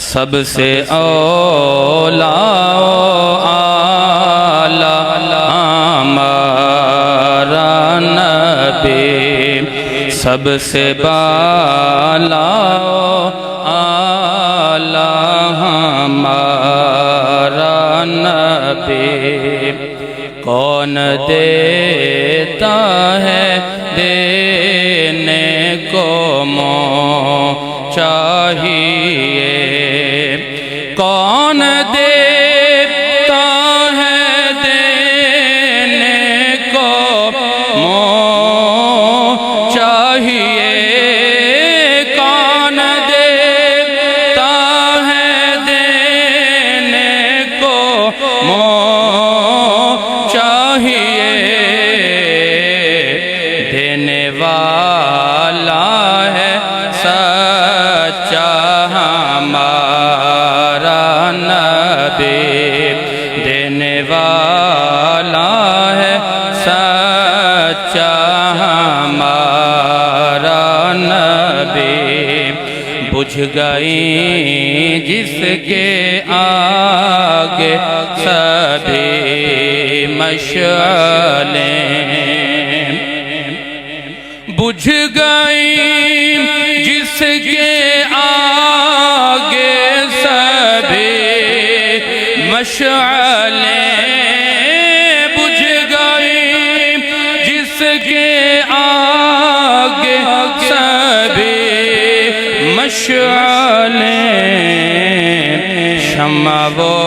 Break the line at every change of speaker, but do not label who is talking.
سب سے اولا اعلیٰ ہمارا نبی، سب سے بالا اعلیٰ ہمارا نبی، کون دیتا ہے دینے کو منہ چاہیے، کون دیتا ہے دینے کو منہ چاہیے، کون دیتا ہے دینے کو منہ چاہیے، دینے والا ہے سچا ہمارا نبی، دینے والا ہے سچا ہمارا نبی، بجھ گئی جس کے آگے سبھی مشعلیں، بجھ گئی جس کے آگے سبھی مشعلیں، بجھ گئی جس کے آگے سبھی مشعلیں، شمع وہ